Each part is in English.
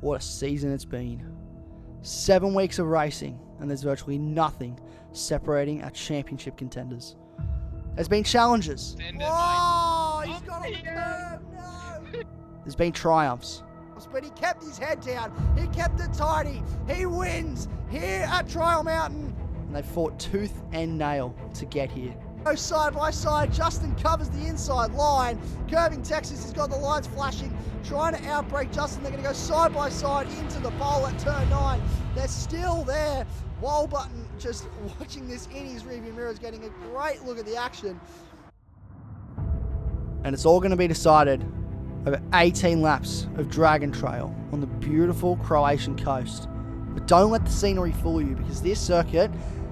What a season it's been. 7 weeks of racing, and there's virtually nothing separating our championship contenders. There's been challenges. Oh, he's got on the curb. No. There's been triumphs. But he kept his head down. He kept it tidy. He wins here at Trial Mountain. And they fought tooth and nail to get here. Go side by side. Justin covers the inside line. Curving Texas, he's got the lights flashing, trying to outbrake Justin. They're going to go side by side into the bowl at turn 9. They're still there. Walbutton just watching this in his rearview mirror, is getting a great look at the action. And it's all going to be decided over 18 laps of Dragon Trail on the beautiful Croatian coast. But don't let the scenery fool you, because this circuit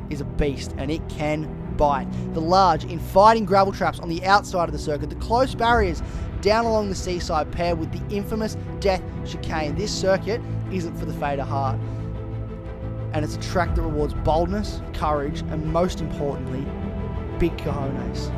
is a beast and it can bite. The large, infighting gravel traps on the outside of the circuit, the close barriers down along the seaside, paired with the infamous death chicane. This circuit isn't for the faint of heart. And it's a track that rewards boldness, courage, and most importantly, big cojones.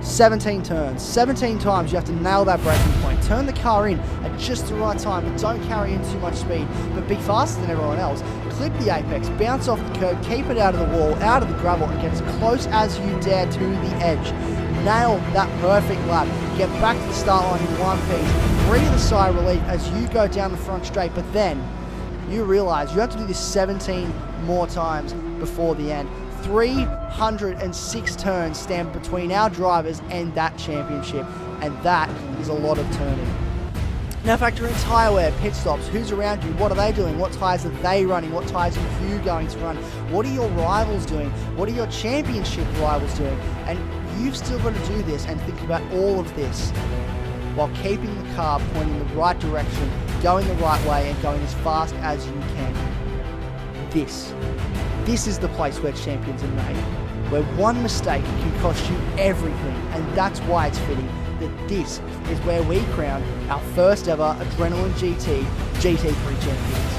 17 turns, 17 times you have to nail that braking point. Turn the car in at just the right time, but don't carry in too much speed. But be faster than everyone else. Clip the apex, bounce off the curb, keep it out of the wall, out of the gravel, and get as close as you dare to the edge. Nail that perfect lap. Get back to the start line in one piece. Breathe a sigh of relief as you go down the front straight, but then you realize you have to do this 17 more times before the end. 306 turns stand between our drivers and that championship, and that is a lot of turning. Now factor in tyre wear, pit stops, who's around you, what are they doing, what tyres are they running, what tyres are you going to run, what are your rivals doing, what are your championship rivals doing, and you've still got to do this and think about all of this while keeping the car pointing the right direction, going the right way, and going as fast as you can. This is the place where champions are made, where one mistake can cost you everything, and that's why it's fitting that this is where we crown our first ever Adrenaline GT GT3 champions.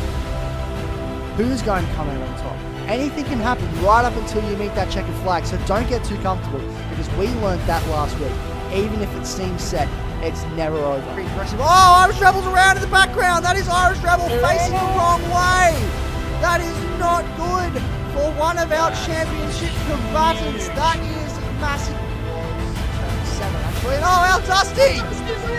Who's going to come out on top? Anything can happen right up until you meet that checkered flag, so don't get too comfortable, because we learned that last week. Even if it seems set, it's never over. Impressive. Oh, Irish Rebel's around in the background. That is Irish Rebel facing the wrong way. That is not good for one of our championship combatants. That is massive. Turn 7 actually. And oh, Al Dusty!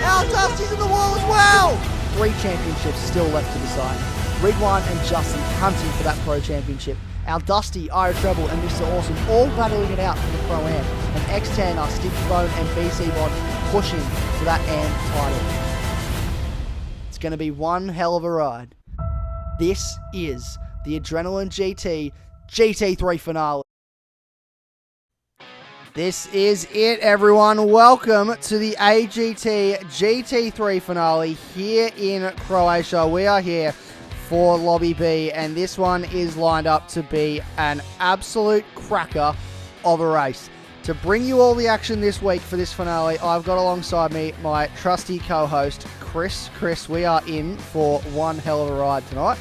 Al Dusty's in the wall as well. 3 championships still left to decide. Ridwan and Justin hunting for that pro championship. Al Dusty, Irish Rebel, and Mr. Awesome all battling it out for the Pro-Am. And X10 are Stitch Bone and BC Bod pushing for that AM title. It's going to be one hell of a ride. This is the Adrenaline GT GT3 finale. This is it, everyone. Welcome to the AGT GT3 finale here in Croatia. We are here for Lobby B, and this one is lined up to be an absolute cracker of a race. To bring you all the action this week for this finale, I've got alongside me my trusty co-host, Chris. Chris, we are in for one hell of a ride tonight.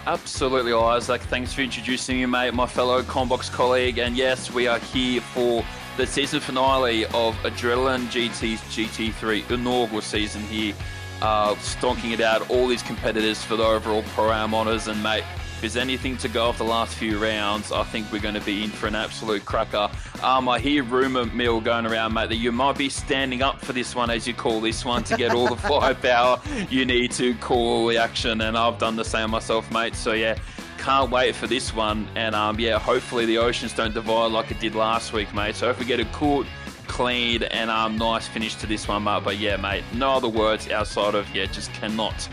Absolutely, Isaac. Thanks for introducing me, mate, my fellow Combox colleague. And yes, we are here for the season finale of Adrenaline GT's GT3 inaugural season here. Stonking it out, all these competitors for the overall Pro-Am honours. And mate, if there's anything to go off the last few rounds, I think we're going to be in for an absolute cracker. I hear rumour mill going around, mate, that you might be standing up for this one, as you call this one, to get all the firepower you need to call all the action. And I've done the same myself, mate. So yeah, can't wait for this one. And yeah, hopefully the oceans don't divide like it did last week, mate. So if we get a cool, clean and nice finish to this one, mate. But yeah, mate, no other words outside of just cannot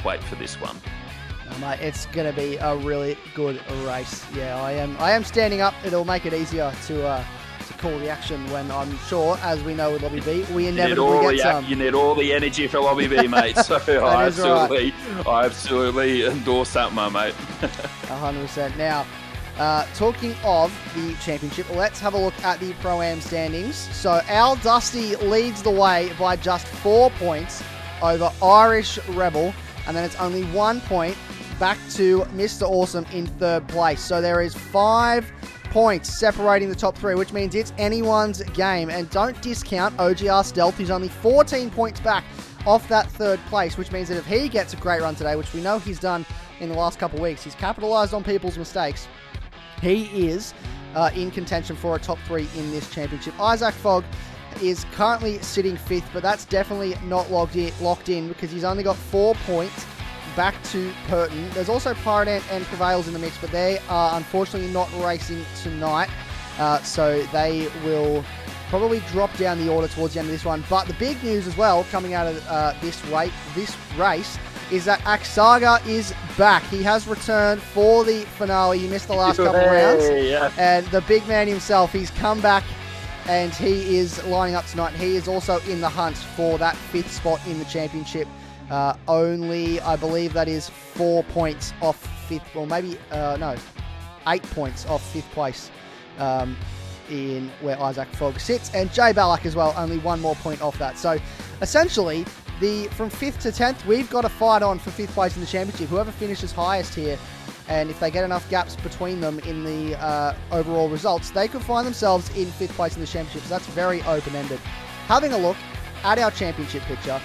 wait for this one. Mate, it's going to be a really good race. Yeah, I am standing up. It'll make it easier to call the action when I'm sure, as we know with Lobby B, we inevitably get some. You need all the energy for Lobby B, mate. So I absolutely endorse that, my mate. 100%. Now, talking of the championship, let's have a look at the Pro-Am standings. So Al Dusty leads the way by just 4 points over Irish Rebel, and then it's only 1 point back to Mr. Awesome in third place. So there is 5 points separating the top 3, which means it's anyone's game. And don't discount OGR Stealth, who's only 14 points back off that 3rd place, which means that if he gets a great run today, which we know he's done in the last couple of weeks, he's capitalized on people's mistakes, he is in contention for a top 3 in this championship. Isaac Fogg is currently sitting 5th, but that's definitely not locked in because he's only got 4 points back to Purton. There's also Pirate Ant and Prevails in the mix, but they are unfortunately not racing tonight, so they will probably drop down the order towards the end of this one. But the big news as well coming out of this race is that Aksaga is back. He has returned for the finale. He missed the last couple of rounds. Yeah. And the big man himself, he's come back and he is lining up tonight. He is also in the hunt for that 5th spot in the championship. Only, I believe that is 4 points off 5th, or maybe, 8 points off 5th place in where Isaac Fogg sits. And Jay Ballack as well, only 1 more point off that. So essentially, from 5th to 10th, we've got a fight on for 5th place in the championship. Whoever finishes highest here, and if they get enough gaps between them in the overall results, they could find themselves in 5th place in the championship. So that's very open-ended. Having a look at our championship picture,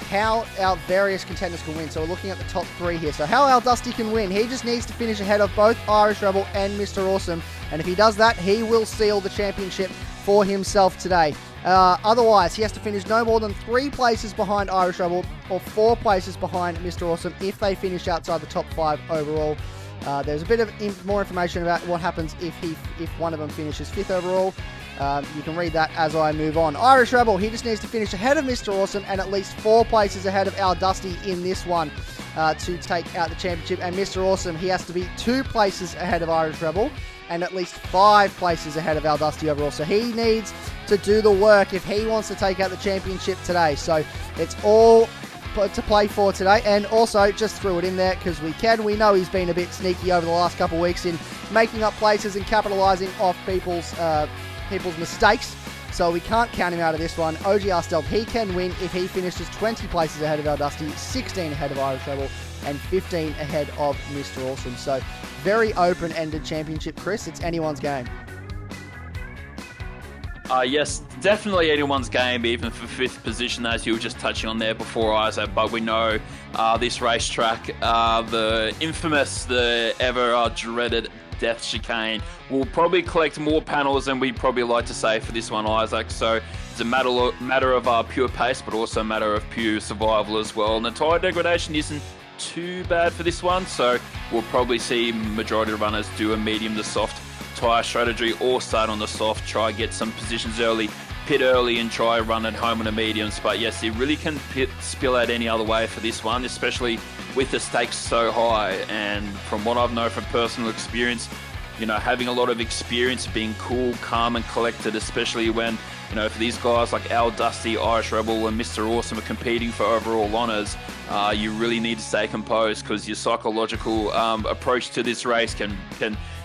how our various contenders can win. So we're looking at the top 3 here. So how our Dusty can win, he just needs to finish ahead of both Irish Rebel and Mr. Awesome. And if he does that, he will seal the championship for himself today. Otherwise, he has to finish no more than 3 places behind Irish Rebel or 4 places behind Mr. Awesome if they finish outside the top 5 overall. There's a bit of more information about what happens if one of them finishes 5th overall. You can read that as I move on. Irish Rebel, he just needs to finish ahead of Mr. Awesome and at least 4 places ahead of our Dusty in this one to take out the championship. And Mr. Awesome, he has to be 2 places ahead of Irish Rebel and at least 5 places ahead of our Dusty overall. So he needs to do the work if he wants to take out the championship today. So it's all to play for today, and also just threw it in there because we know he's been a bit sneaky over the last couple of weeks in making up places and capitalizing off people's mistakes, so we can't count him out of this one. OGR Stealth, he can win if he finishes 20 places ahead of our Dusty, 16 ahead of Irish Rebel, and 15 ahead of Mr. Awesome. So very open-ended championship, Chris. It's anyone's game. Yes, definitely anyone's game, even for 5th position, as you were just touching on there before, Isaac. But we know this racetrack, the infamous, the ever dreaded Death Chicane, will probably collect more panels than we'd probably like to say for this one, Isaac. So it's a matter of pure pace, but also a matter of pure survival as well. And the tyre degradation isn't too bad for this one, so we'll probably see majority of runners do a medium to soft tyre strategy or start on the soft, try get some positions early, pit early and try run it home on the mediums. But yes, it really can spill out any other way for this one, especially with the stakes so high. And from what I've known from personal experience, having a lot of experience being cool, calm and collected, especially when, for these guys like Al Dusty, Irish Rebel and Mr. Awesome are competing for overall honours, you really need to stay composed, because your psychological approach to this race can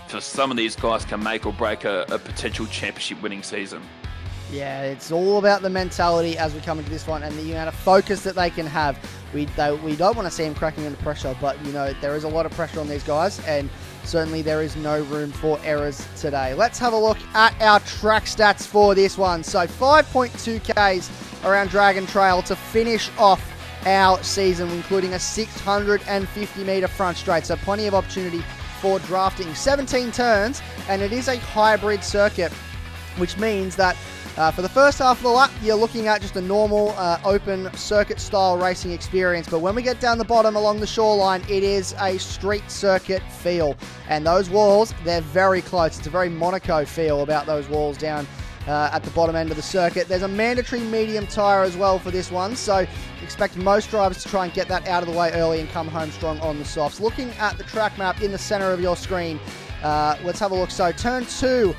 for some of these guys can make or break a potential championship winning season. Yeah, it's all about the mentality as we come into this one and the amount of focus that they can have. We don't want to see them cracking under pressure, but there is a lot of pressure on these guys, and certainly there is no room for errors today. Let's have a look at our track stats for this one. So 5.2 Ks around Dragon Trail to finish off our season, including a 650 metre front straight, so plenty of opportunity for drafting. 17 turns, and it is a hybrid circuit, which means that for the first half of the lap, you're looking at just a normal open circuit style racing experience. But when we get down the bottom along the shoreline, it is a street circuit feel. And those walls, they're very close. It's a very Monaco feel about those walls down at the bottom end of the circuit. There's a mandatory medium tyre as well for this one, so expect most drivers to try and get that out of the way early and come home strong on the softs. Looking at the track map in the center of your screen, let's have a look. So turn 2,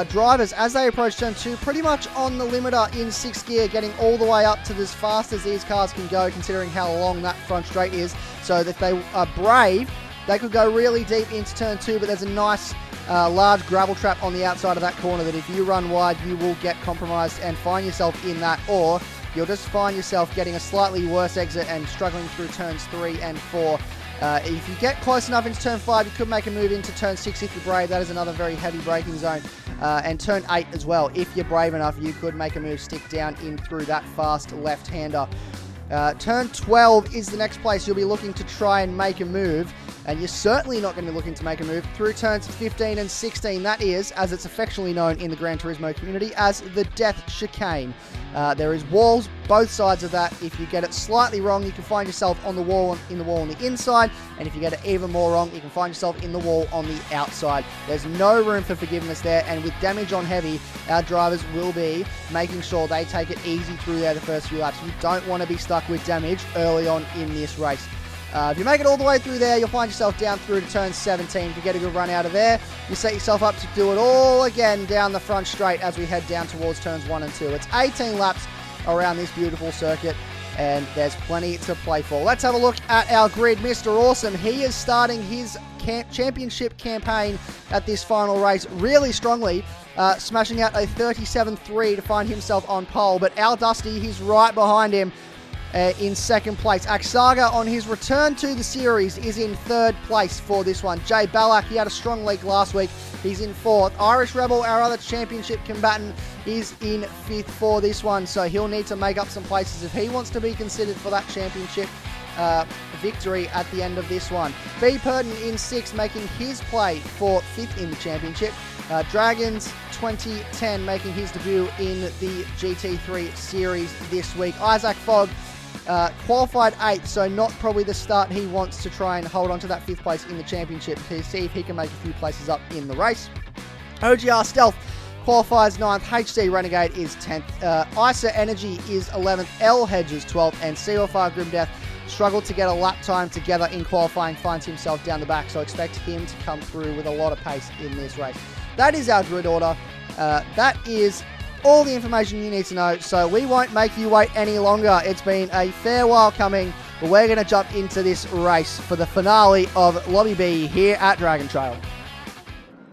drivers as they approach turn 2 pretty much on the limiter in 6th gear, getting all the way up to as fast as these cars can go considering how long that front straight is. So if they are brave, they could go really deep into turn 2, but there's a nice large gravel trap on the outside of that corner that if you run wide, you will get compromised and find yourself in that, or you'll just find yourself getting a slightly worse exit and struggling through turns 3 and 4 If you get close enough into turn 5, you could make a move into turn 6 if you're brave. That is another very heavy braking zone. And turn 8 as well. If you're brave enough, you could make a move, stick down in through that fast left-hander. Turn 12 is the next place you'll be looking to try and make a move. And you're certainly not going to be looking to make a move through turns 15 and 16. That is, as it's affectionately known in the Gran Turismo community, as the Death Chicane. There is walls both sides of that. If you get it slightly wrong, you can find yourself on the wall on the inside. And if you get it even more wrong, you can find yourself in the wall on the outside. There's no room for forgiveness there. And with damage on heavy, our drivers will be making sure they take it easy through there the first few laps. You don't want to be stuck with damage early on in this race. If you make it all the way through there, you'll find yourself down through to turn 17. If you get a good run out of there, you set yourself up to do it all again down the front straight as we head down towards turns 1 and 2. It's 18 laps around this beautiful circuit, and there's plenty to play for. Let's have a look at our grid. Mr. Awesome, he is starting his championship campaign at this final race really strongly, smashing out a 37.3 to find himself on pole. But Al Dusty, he's right behind him. In second place. Aksaga, on his return to the series, is in third place for this one. Jay Ballack, he had a strong week last week. He's in fourth. Irish Rebel, our other championship combatant, is in fifth for this one. So he'll need to make up some places if he wants to be considered for that championship victory at the end of this one. B. Purton in sixth, making his play for fifth in the championship. Dragons 2010 making his debut in the GT3 series this week. Isaac Fogg qualified 8th, so not probably the start he wants to try and hold on to that 5th place in the championship to see if he can make a few places up in the race. OGR Stealth qualifies 9th, HC Renegade is 10th, ISA Energy is 11th, L Hedges 12th, and CFR Grimdeath struggled to get a lap time together in qualifying, finds himself down the back, so expect him to come through with a lot of pace in this race. That is our grid order. That is all the information you need to know, so we won't make you wait any longer. It's been a fair while coming, but we're going to jump into this race for the finale of Lobby B here at Dragon Trail.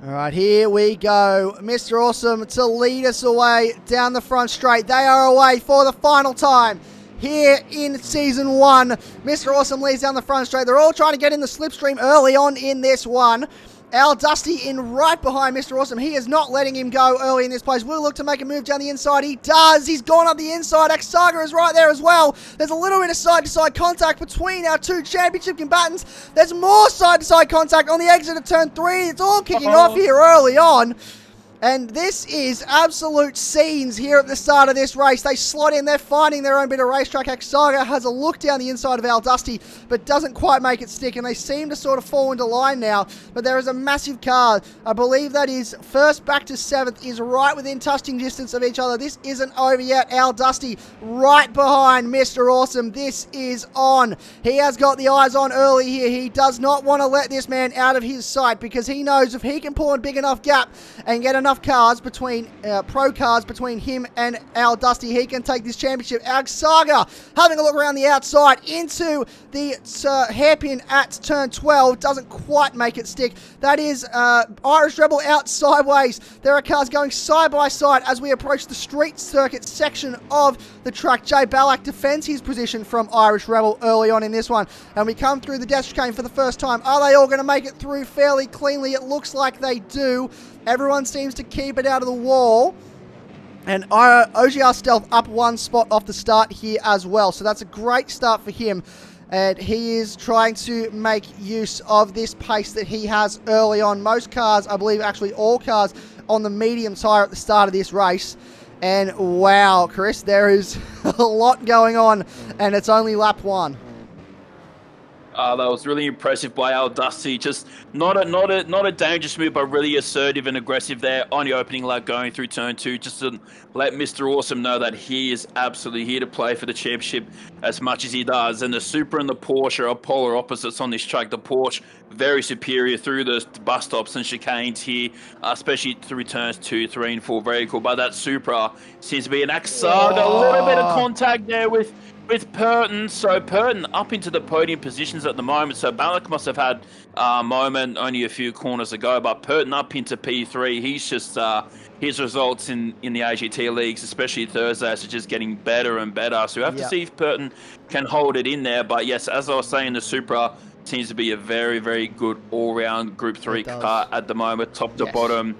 All right, here we go. Mr. Awesome to lead us away down the front straight. They are away for the final time here in Season 1. Mr. Awesome leads down the front straight. They're all trying to get in the slipstream early on in this one. Al Dusty in right behind Mr. Awesome. He is not letting him go early in this place. Will look to make a move down the inside. He does. He's gone up the inside. Aksaga is right there as well. There's a little bit of side-to-side contact between our two championship combatants. There's more side-to-side contact on the exit of turn 3. It's all kicking off here early on. And this is absolute scenes here at the start of this race. They slot in, they're finding their own bit of racetrack. Aksaga has a look down the inside of Al Dusty, but doesn't quite make it stick, and they seem to sort of fall into line now. But there is a massive car. I believe that is first back to 7th is right within touching distance of each other. This isn't over yet. Al Dusty right behind Mr. Awesome. This is on. He has got the eyes on early here. He does not want to let this man out of his sight because he knows if he can pull a big enough gap and get enough cars between pro cars between him and Al Dusty, he can take this championship. Aksaga having a look around the outside into the hairpin at turn 12, doesn't quite make it stick. That is Irish Rebel out sideways. There are cars going side by side as we approach the street circuit section of the track. Jay Ballack defends his position from Irish Rebel early on in this one, and we come through the Death Chicane for the first time. Are they all going to make it through fairly cleanly? It looks like they do. Everyone seems to keep it out of the wall. And OGR Stealth up one spot off the start here as well. So that's a great start for him. And he is trying to make use of this pace that he has early on. Most cars, I believe actually all cars, on the medium tyre at the start of this race. And wow, Chris, there is a lot going on. And it's only lap 1. That was really impressive by Al Dusty. Just not a dangerous move, but really assertive and aggressive there on the opening lap going through turn 2, just to let Mr. Awesome know that he is absolutely here to play for the championship as much as he does. And the Supra and the Porsche are polar opposites on this track. The Porsche very superior through the bus stops and chicanes here, especially through turns 2, 3, and 4. Very cool. But that Supra seems to be an Aksaga. A little bit of contact there with Purton. So Purton up into the podium positions at the moment. So Ballack must have had a moment only a few corners ago, but Purton up into P3. He's just his results in the AGT leagues, especially Thursdays, are just getting better and better. So we have to see if Purton can hold it in there. But yes, as I was saying, the Supra seems to be a very, very good all-round Group 3 does. car at the moment, top to Yes. bottom.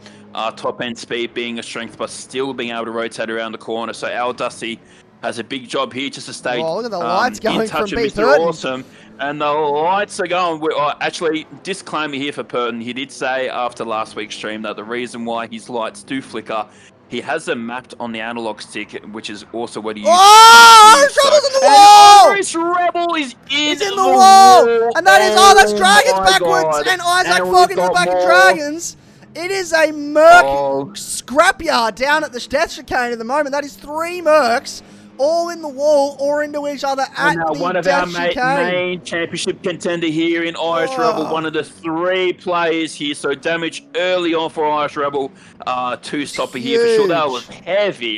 Top end speed being a strength, but still being able to rotate around the corner. So our Dusty has a big job here just to stay Oh, look at the lights going in touch from with B. Mr. Purton. Awesome. And the lights are going. Actually, disclaimer here for Purton. He did say after last week's stream that the reason why his lights do flicker, he has them mapped on the analog stick, which is also what he uses. Oh, Trouble's in the wall! Irish Rebel is He's in the wall! And that is, that's Dragons my backwards! God. And Isaac And Fogg we've into the got back of more. Dragons. It is a Merc Oh. scrapyard down at the death chicane at the moment. That is 3 Mercs all in the wall or into each other at And now the one of our death chicane. main championship contender here in Irish Oh. Rebel, one of the 3 players here. So damage early on for Irish Rebel. 2-stopper here for sure. That Huge. was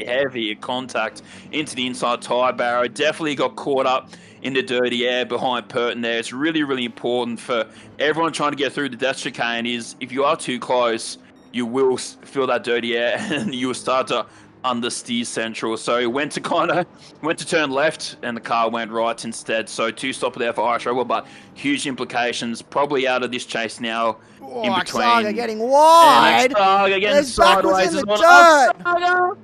heavy contact into the inside tyre barrow. Definitely got caught up in the dirty air behind Purton there. It's really, really important for everyone trying to get through the death chicane is if you are too close, you will feel that dirty air and you will start to understeer central. So he went to turn left and the car went right instead. So 2-stopper there for Irish Rebel, but huge implications probably out of this chase now. Oh, In between. Aksaga getting wide. And Aksaga getting There's backwards sideways in as the well. dirt. Aksaga!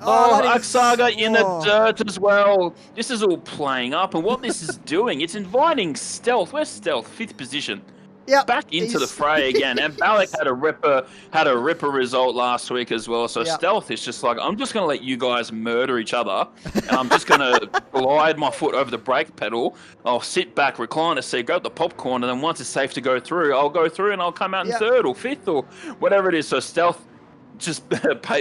Oh, Oh, that is- Aksaga in the oh. dirt as well. This is all playing up, and what this is doing, it's inviting Stealth. Where's Stealth? 5th position. Yep, Back into the he's- fray again. And Balak had a ripper result last week as well. So Yep. Stealth is just like, I'm just going to let you guys murder each other, and I'm just going to glide my foot over the brake pedal. I'll sit back, recline a seat, grab the popcorn, and then once it's safe to go through, I'll go through and I'll come out in Yep. 3rd or 5th or whatever it is. So Stealth, just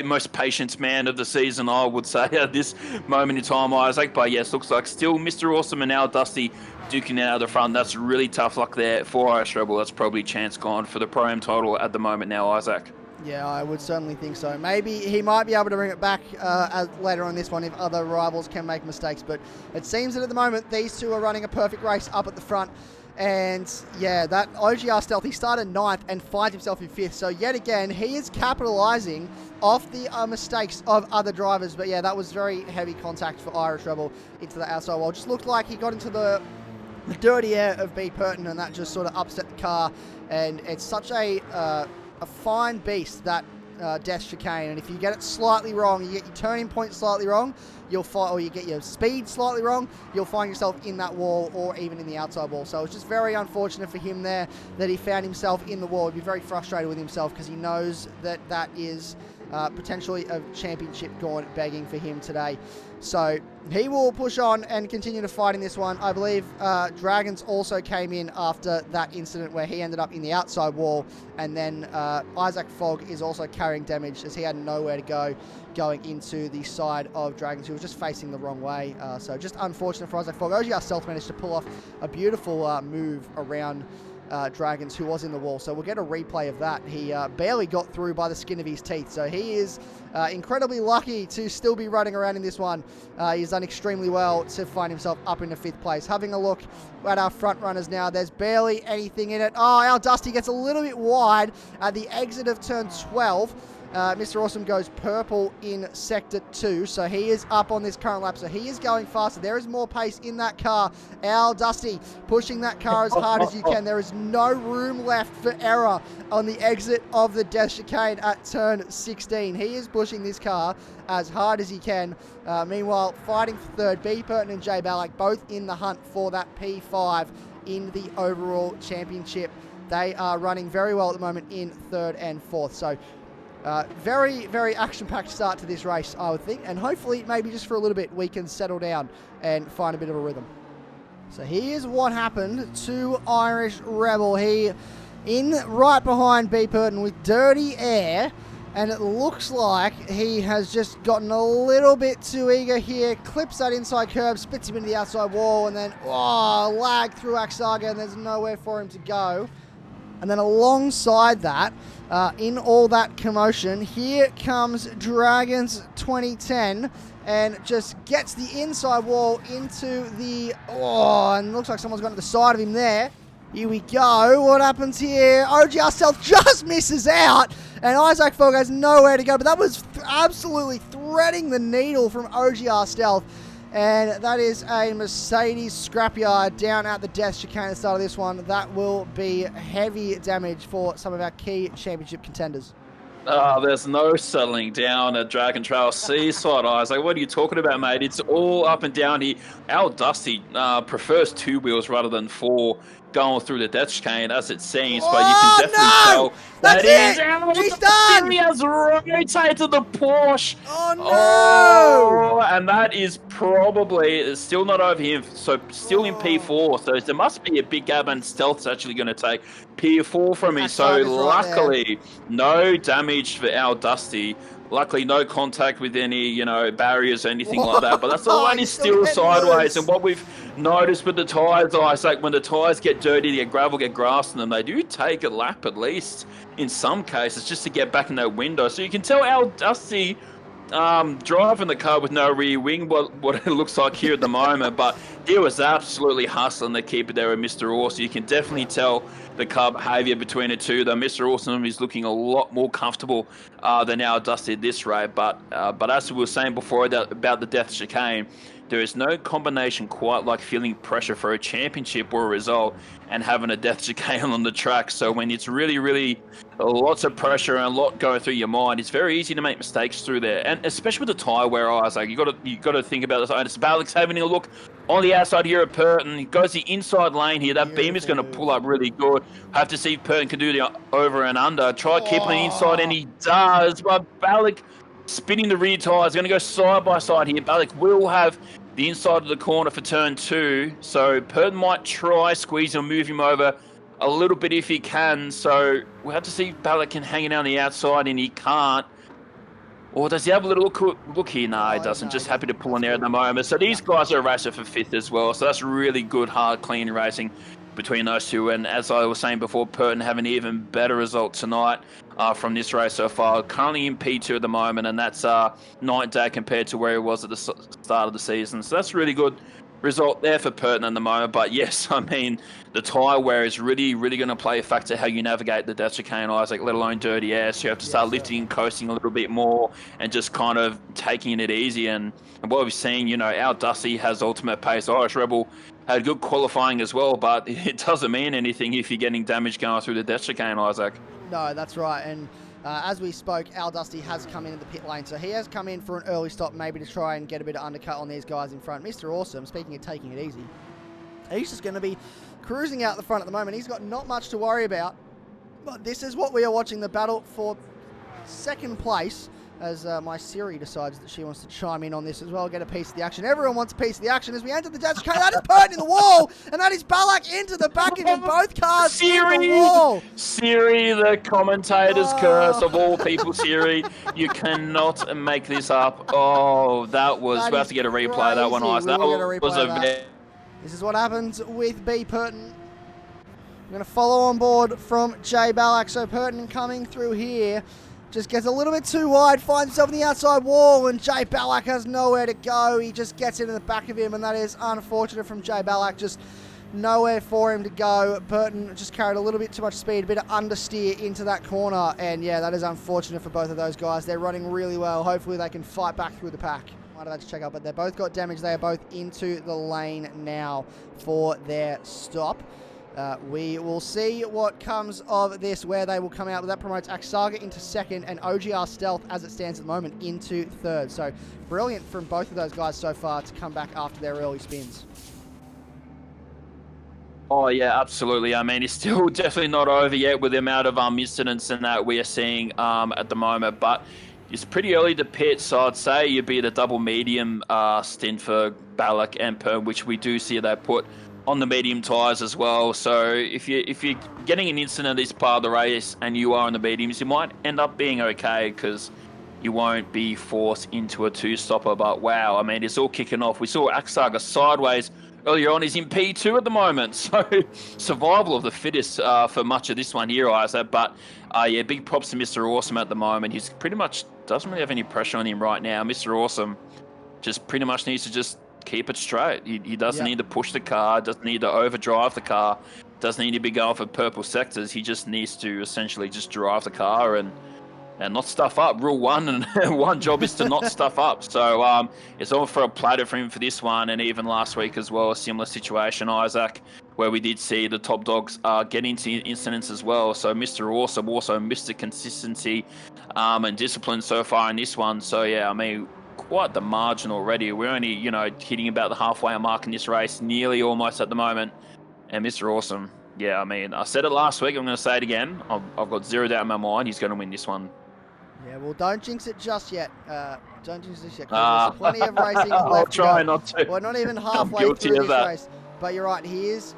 most patience man of the season, I would say, at this moment in time, Isaac. But yes, looks like still Mr. Awesome and now Dusty duking out of the front. That's really tough luck there for Irish Rebel. That's probably chance gone for the Pro-Am title at the moment now, Isaac. Yeah, I would certainly think so. Maybe he might be able to bring it back later on this one if other rivals can make mistakes. But it seems that at the moment, these two are running a perfect race up at the front. And yeah, that OGR Stealth, he started 9th and finds himself in 5th. So yet again, he is capitalising off the mistakes of other drivers. But yeah, that was very heavy contact for Irish Rebel into the outside wall. Just looked like he got into the dirty air of B. Purton, and that just sort of upset the car. And it's such a fine beast, that death chicane, and if you get it slightly wrong, you get your turning point slightly wrong, or you get your speed slightly wrong, you'll find yourself in that wall or even in the outside wall. So it's just very unfortunate for him there that he found himself in the wall. He'd be very frustrated with himself because he knows that that is potentially a championship gone begging for him today. So he will push on and continue to fight in this one. I believe Dragons also came in after that incident where he ended up in the outside wall, and then Isaac Fogg is also carrying damage as he had nowhere to go going into the side of Dragons, who was just facing the wrong way. So just unfortunate for Isaac Fogg. OGR Stealth managed to pull off a beautiful move around Dragons, who was in the wall. So we'll get a replay of that. He barely got through by the skin of his teeth. So he is incredibly lucky to still be running around in this one. He's done extremely well to find himself up into 5th place. Having a look at our front runners now, there's barely anything in it. Oh, our Dusty gets a little bit wide at the exit of turn 12. Mr. Awesome goes purple in Sector 2, so he is up on this current lap, so he is going faster. There is more pace in that car. Our Dusty pushing that car as hard as you can. There is no room left for error on the exit of the death chicane at turn 16. He is pushing this car as hard as he can. Meanwhile, fighting for 3rd, B. Purton and J. Ballack, both in the hunt for that P5 in the overall championship. They are running very well at the moment in 3rd and 4th, so very, very action-packed start to this race, I would think. And hopefully, maybe just for a little bit, we can settle down and find a bit of a rhythm. So here's what happened to Irish Rebel. He in right behind B. Purton with dirty air. And it looks like he has just gotten a little bit too eager here. Clips that inside curb, spits him into the outside wall. And then, lag through Aksaga. And there's nowhere for him to go. And then alongside that, in all that commotion, here comes Dragons 2010 and just gets the inside wall into the... and looks like someone's gone to the side of him there. Here we go. What happens here? OGR Stealth just misses out, and Isaac Fogg has nowhere to go. But that was absolutely threading the needle from OGR Stealth. And that is a Mercedes scrapyard down at the death chicane at the start of this one. That will be heavy damage for some of our key championship contenders. There's no settling down at Dragon Trail Seaside, Isaac. What are you talking about, mate? It's all up and down here. Our Dusty prefers 2 wheels rather than 4 going through the death chicane, as it seems, but you can definitely tell That's that it! He's done! He has rotated the Porsche. Oh, no! Oh, and that is probably still not over here, so still in P4. So there must be a big gap, and Stealth's actually going to take P4 from me. So luckily, no damage for our Dusty. Luckily, no contact with any, you know, barriers or anything like that. But that's the one is still sideways. And what we've noticed with the tyres, Isaac, when the tyres get dirty, they get gravel, get grass in them, they do take a lap at least in some cases just to get back in that window. So you can tell our Dusty driving the car with no rear wing, what it looks like here at the moment, but he was absolutely hustling to keep it there with Mr. Awesome. You can definitely tell the car behaviour between the two, though Mr. Awesome is looking a lot more comfortable than our Dusty at this rate, but as we were saying before about the death chicane, there is no combination quite like feeling pressure for a championship or a result and having a death chicane on the track. So when it's really lots of pressure and a lot going through your mind, it's very easy to make mistakes through there. And especially with the tyre wear, Isaac, you got to think about this. Balak's having a look on the outside here at Purton. He goes the inside lane here. That beam is going to pull up really good. Have to see if Purton can do the over and under. Try keeping it inside, and he does. But Balak spinning the rear tyre is going to go side by side here. Balak will have the inside of the corner for turn 2. So Purton might try squeeze and move him over a little bit if he can. So we'll have to see if Balak can hang it on the outside, and he can't. Or does he have a little look here? No, he doesn't. Just happy to pull in there at the moment. So these guys are racing for 5th as well. So that's really good, hard, clean racing between those two. And as I was saying before, Purton have an even better result tonight from this race so far. Currently in P2 at the moment, and that's night and day compared to where he was at the start of the season. So that's really good result there for Purton at the moment. But yes, I mean, the tyre wear is really going to play a factor how you navigate the death chicane, Isaac, let alone dirty air. So you have to start lifting and coasting a little bit more and just kind of taking it easy. And what we've seen, you know, our Dusty has ultimate pace. Irish Rebel had good qualifying as well, but it doesn't mean anything if you're getting damage going through the death chicane, Isaac. No, that's right. And as we spoke, Al Dusty has come into the pit lane, so he has come in for an early stop, maybe to try and get a bit of undercut on these guys in front. Mr. Awesome, speaking of taking it easy, he's just going to be cruising out the front at the moment. He's got not much to worry about, but this is what we are watching, the battle for second place, as my Siri decides that she wants to chime in on this as well, get a piece of the action. Everyone wants a piece of the action as we enter the death chicane. That is Purton in the wall, and that is Balak into the back of him. Both cars Siri, in the wall. Siri, the commentator's curse of all people. Siri, you cannot make this up. Oh, that was. We have to get a replay of that one, Ice. That was a. This is what happens with B. Purton. I'm going to follow on board from J. Balak. So Purton coming through here. Just gets a little bit too wide, finds himself in the outside wall, and Jay Balak has nowhere to go. He just gets into the back of him, and that is unfortunate from Jay Balak. Just nowhere for him to go. Purton just carried a little bit too much speed, a bit of understeer into that corner, and yeah, that is unfortunate for both of those guys. They're running really well. Hopefully they can fight back through the pack. Might have had to check out, but they've both got damage. They are both into the lane now for their stop. We will see what comes of this, where they will come out. But that promotes Aksaga into second and OGR Stealth, as it stands at the moment, into third. So brilliant from both of those guys so far to come back after their early spins. Oh, yeah, absolutely. I mean, it's still definitely not over yet with the amount of incidents and that we are seeing at the moment. But it's pretty early to pit, so I'd say you'd be at a double medium stint for Balak and Purton, which we do see they put on the medium tyres as well. So if you're getting an incident this part of the race and you are on the mediums, you might end up being okay because you won't be forced into a two-stopper. But wow, I mean, it's all kicking off. We saw Aksaga sideways earlier on. He's in P2 at the moment. So survival of the fittest for much of this one here, Isaac. But yeah, big props to Mr. Awesome at the moment. He's pretty much doesn't really have any pressure on him right now. Mr. Awesome just pretty much needs to just keep it straight. He doesn't need to push the car, doesn't need to overdrive the car, doesn't need to be going for purple sectors. He just needs to essentially just drive the car and and not stuff up. Rule one, and one job is to not stuff up. So it's all for a platter for him for this one, and even last week as well, a similar situation, Isaac, where we did see the top dogs get into incidents as well. So Mr. Awesome, also Mr. Consistency and discipline so far in this one. So yeah, I mean, quite the margin already. We're only, hitting about the halfway mark in this race, nearly almost at the moment. And Mr. Awesome, yeah, I mean, I said it last week, I'm going to say it again. I've got zero doubt in my mind he's going to win this one. Yeah, well, don't jinx it just yet. Don't jinx it just yet, 'cause there's plenty of racing left I'll to try go. not to. We're not even I'm halfway guilty through of this that. race. But you're right, he is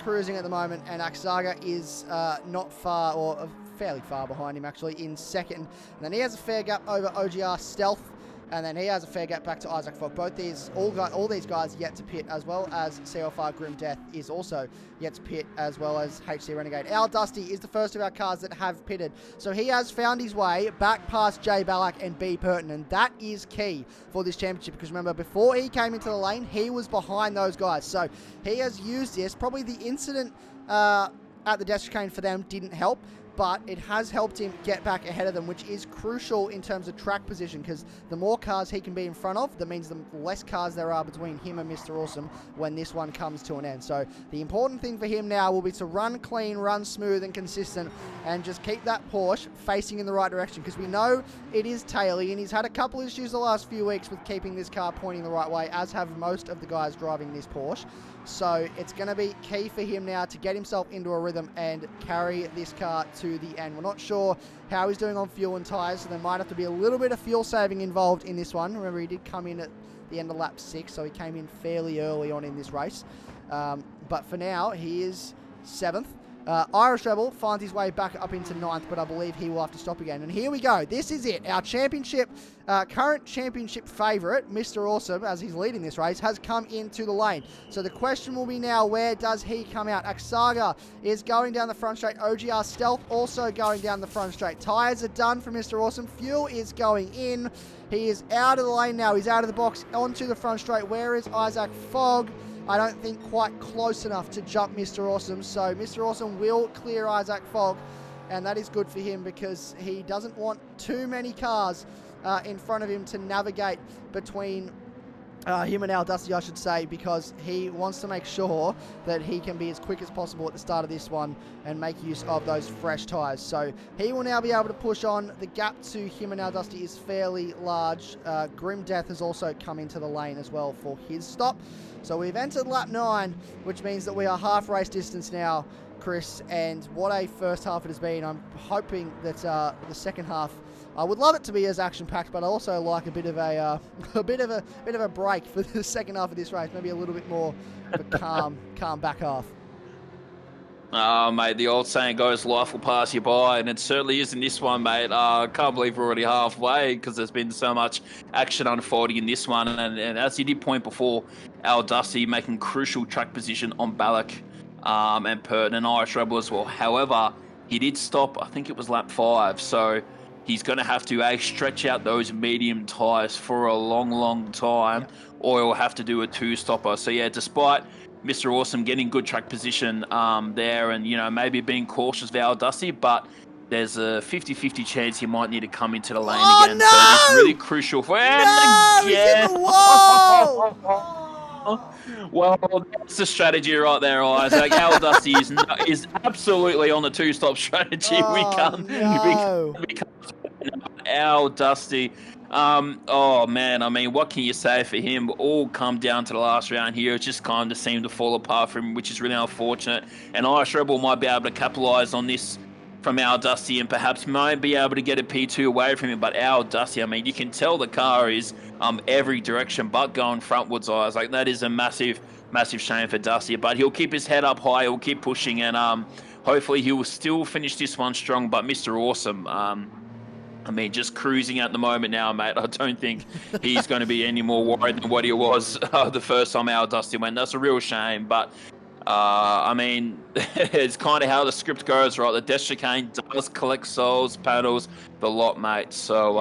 cruising at the moment, and Aksaga is not far, or fairly far behind him, actually, in second. And then he has a fair gap over OGR Stealth, and then he has a fair gap back to Isaac Fogg. All these guys yet to pit, as well as CLFR Grim Death is also yet to pit, as well as HC Renegade. Our Dusty is the first of our cars that have pitted, so he has found his way back past J Ballack and B Purton, and that is key for this championship, because remember, before he came into the lane, he was behind those guys. So he has used this. Probably the incident at the death chicane for them didn't help, but it has helped him get back ahead of them, which is crucial in terms of track position, because the more cars he can be in front of, that means the less cars there are between him and Mr. Awesome when this one comes to an end. So the important thing for him now will be to run clean, run smooth and consistent, and just keep that Porsche facing in the right direction, because we know it is taily, and he's had a couple issues the last few weeks with keeping this car pointing the right way, as have most of the guys driving this Porsche. So it's going to be key for him now to get himself into a rhythm and carry this car to the end. We're not sure how he's doing on fuel and tyres, so there might have to be a little bit of fuel saving involved in this one. Remember, he did come in at the end of lap 6, so he came in fairly early on in this race. But for now, he is 7th. Irish Rebel finds his way back up into 9th, but I believe he will have to stop again. And here we go. This is it. Our championship, current championship favourite, Mr. Awesome, as he's leading this race, has come into the lane. So the question will be now, where does he come out? Aksaga is going down the front straight. OGR Stealth also going down the front straight. Tyres are done for Mr. Awesome. Fuel is going in. He is out of the lane now. He's out of the box onto the front straight. Where is Isaac Fogg? I don't think quite close enough to jump Mr. Awesome. So Mr. Awesome will clear Isaac Fogg, and that is good for him, because he doesn't want too many cars in front of him to navigate between him and Al Dusty, I should say, because he wants to make sure that he can be as quick as possible at the start of this one and make use of those fresh tyres. So he will now be able to push on. The gap to him and Al Dusty is fairly large. Grim Death has also come into the lane as well for his stop. So we've entered lap 9, which means that we are half race distance now, Chris, and what a first half it has been. I'm hoping that the second half, I would love it to be as action-packed, but I also like a bit of a bit of a break for the second half of this race. Maybe a little bit more of a calm back half. Oh, mate, the old saying goes, life will pass you by, and it certainly isn't this one, mate. I can't believe we're already halfway, because there's been so much action unfolding in this one. And as you did point before, Al Dusty making crucial track position on Ballack and Purton and Irish Rebel as well. However, he did stop, I think it was lap 5, so he's going to have to stretch out those medium tyres for a long time, or he'll have to do a 2-stopper. So yeah, despite Mr. Awesome getting good track position there, and maybe being cautious of Al Dusty, but there's a 50-50 chance he might need to come into the lane again. No! So it's really crucial for him. No! He's in the wall! Well, that's the strategy right there, Isaac. Al Dusty is absolutely on the 2-stop strategy. We can't Al Dusty. Oh man, I mean, what can you say for him? All come down to the last round here. It just kind of seemed to fall apart for him, which is really unfortunate. And Irish Rebel might be able to capitalise on this from Al Dusty, and perhaps might be able to get a P2 away from him. But Al Dusty, I mean, you can tell the car is every direction but going frontwards. Eyes like that is a massive shame for Dusty. But he'll keep his head up high. He'll keep pushing, and hopefully he will still finish this one strong. But Mr. Awesome, I mean, just cruising at the moment now, mate. I don't think he's going to be any more worried than what he was the first time Al Dusty went. That's a real shame. But, I mean, it's kind of how the script goes, right? The death chicane does collect souls, panels, the lot, mate. So,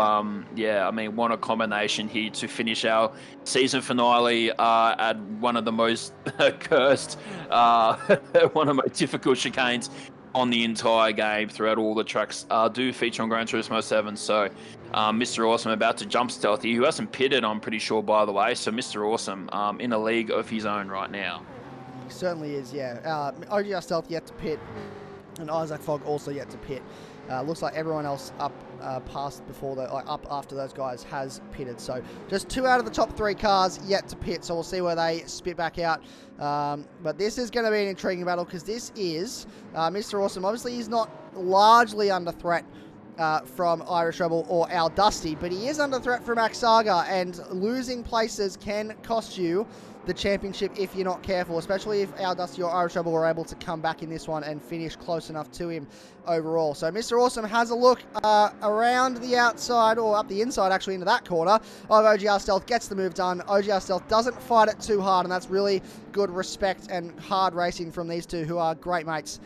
yeah, I mean, what a combination here to finish our season finale at one of the most cursed, one of the most difficult chicanes on the entire game throughout all the tracks do feature on Gran Turismo 7. So Mr. Awesome about to jump stealthy, who hasn't pitted, I'm pretty sure, by the way. So Mr. Awesome in a league of his own right now. He certainly is, yeah. OGR Stealth yet to pit, and Isaac Fogg also yet to pit. Looks like everyone else up up after those guys has pitted. So just 2 out of the top 3 cars yet to pit. So we'll see where they spit back out. But this is going to be an intriguing battle because this is Mr. Awesome. Obviously, he's not largely under threat from Irish Rebel or Al Dusty, but he is under threat from Axaga, and losing places can cost you the championship if you're not careful, especially if Al Dusty or Irish Rebel were able to come back in this one and finish close enough to him overall. So Mr. Awesome has a look around the outside, or up the inside actually, into that corner of OGR Stealth, gets the move done. OGR Stealth doesn't fight it too hard, and that's really good respect and hard racing from these two, who are great mates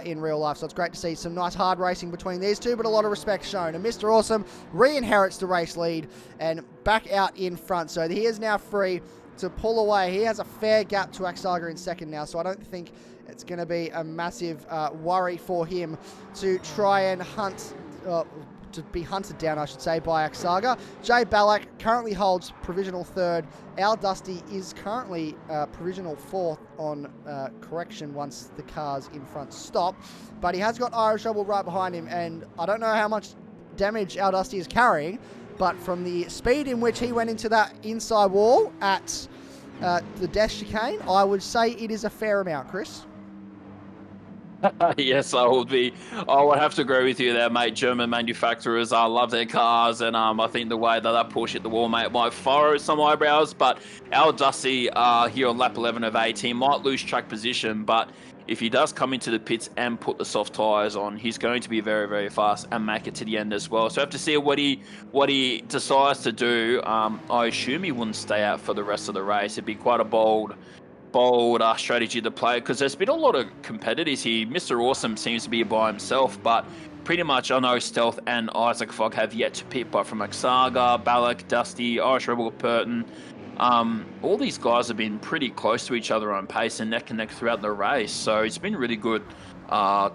in real life. So it's great to see some nice hard racing between these two, but a lot of respect shown. And Mr. Awesome re-inherits the race lead and back out in front. So he is now free to pull away. He has a fair gap to Axaga in second now, so I don't think it's going to be a massive worry for him to try and hunt, to be hunted down, I should say, by Axaga. Jay Ballack currently holds provisional 3rd. Al Dusty is currently provisional 4th on correction once the cars in front stop, but he has got Irish Rebel right behind him, and I don't know how much damage Al Dusty is carrying, but from the speed in which he went into that inside wall at the death chicane, I would say it is a fair amount, Chris. Yes, I would have to agree with you there, mate. German manufacturers love their cars, and I think the way that push hit the wall, mate, might furrow some eyebrows. But Al Dusty here on lap 11 of 18 might lose track position, but if he does come into the pits and put the soft tyres on, he's going to be very, very fast and make it to the end as well. So I have to see what he decides to do. I assume he wouldn't stay out for the rest of the race. It'd be quite a bold strategy to play, because there's been a lot of competitors here. Mr. Awesome seems to be by himself, but pretty much I know Stealth and Isaac Fogg have yet to pit, but from Axaga, Ballack, Dusty, Irish Rebel, Purton, all these guys have been pretty close to each other on pace and neck and neck throughout the race. So it's been really good,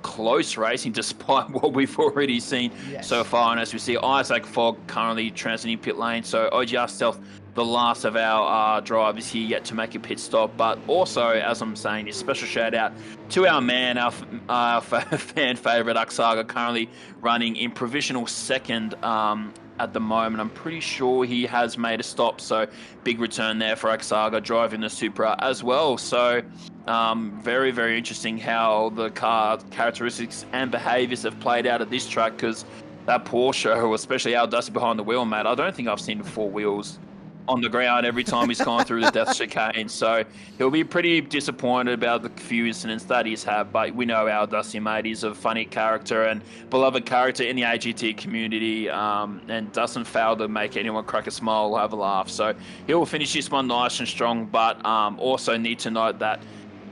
close racing despite what we've already seen so far. And as we see, Isaac Fogg currently transiting pit lane. So OGR Stealth, the last of our drivers here yet to make a pit stop. But also, as I'm saying, a special shout out to our man, our fan favourite Axaga, currently running in provisional 2nd at the moment. I'm pretty sure he has made a stop, so big return there for Axaga, driving the Supra as well. So very, very interesting how the car characteristics and behaviours have played out at this track, because that Porsche, especially Al Dusty behind the wheel, mate, I don't think I've seen 4 wheels on the ground every time he's gone through the death chicane. So he'll be pretty disappointed about the few incidents that he's had, but we know Al Dusty, mate, he's a funny character and beloved character in the AGT community, and doesn't fail to make anyone crack a smile or have a laugh. So he'll finish this one nice and strong, but also need to note that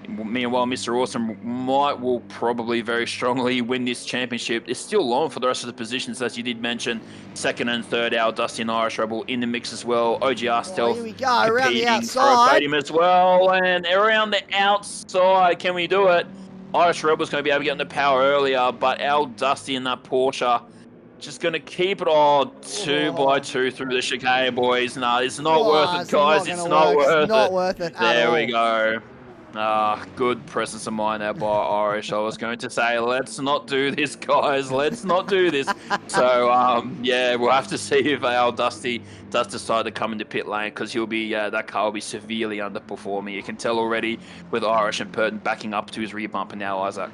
meanwhile, Mr. Awesome will probably very strongly win this championship. It's still long for the rest of the positions, as you did mention. 2nd and 3rd, Al Dusty and Irish Rebel in the mix as well. OGR Stealth here we go, around the outside as well, and around the outside. Can we do it? Irish Rebel's going to be able to get in the power earlier, but Al Dusty in that Porsche just going to keep it all 2 by 2 through the chicane, boys. No, it's not worth it, guys. It's not worth it. There we go. Good presence of mind there by Irish. I was going to say, let's not do this, guys. Let's not do this. So, yeah, we'll have to see if Al Dusty does decide to come into pit lane, because he'll be that car will be severely underperforming. You can tell already with Irish and Purton backing up to his rear bumper now, Isaac.